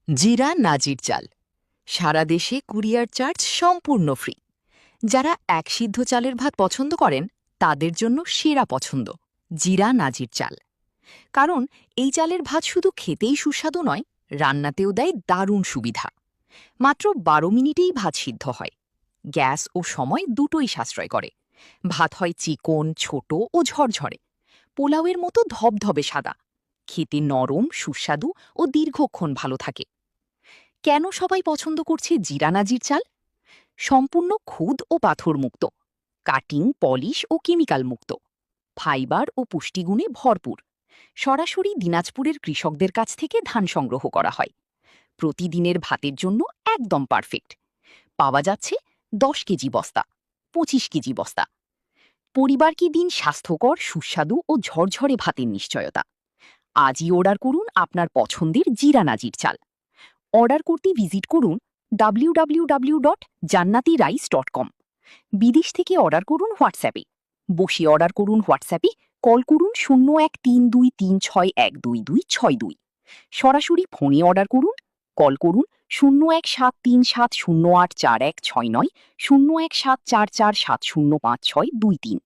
জিরা নাজির চাল সারা দেশে কুরিয়ার চার্জ সম্পূর্ণ ফ্রি। যারা এক সিদ্ধ চালের ভাত পছন্দ করেন তাদের জন্য সেরা পছন্দ জিরা নাজির চাল। কারণ এই চালের ভাত শুধু খেতেই সুস্বাদু নয়, রান্নাতেও দেয় দারুণ সুবিধা। মাত্র 12 মিনিটেই ভাত সিদ্ধ হয়। গ্যাস ও সময় দুটোই সাশ্রয় করে। ভাত হয় চিকন, ছোট ও ঝরঝরে। পোলাওয়ের মতো ধবধবে সাদা। খেতে নরম, সুস্বাদু ও দীর্ঘক্ষণ ভালো থাকে। কেন সবাই পছন্দ করছে জিরা নাজির চাল? সম্পূর্ণ খুদ ও পাথর মুক্ত, কাটিং, পলিশ ও কেমিক্যাল মুক্ত, ফাইবার ও পুষ্টিগুণে ভরপুর। সরাসরি দিনাজপুরের কৃষকদের কাছ থেকে ধান সংগ্রহ করা হয়। প্রতিদিনের ভাতের জন্য একদম পারফেক্ট। পাওয়া যাচ্ছে 10 কেজি বস্তা, 25 কেজি বস্তা। পরিবারকে দিন স্বাস্থ্যকর, সুস্বাদু ও ঝরঝরে ভাতের নিশ্চয়তা। আজই অর্ডার করুন আপনার পছন্দের জিরা নাজির চাল। অর্ডার করতে ভিজিট করুন www.jannatirice.com। বিদেশ থেকে অর্ডার করুন হোয়াটসঅ্যাপে। বসে অর্ডার করুন হোয়াটসঅ্যাপে। কল করুন 0132312262। সরাসরি ফোনে অর্ডার করুন। কল করুন 017370844169, 017447056223।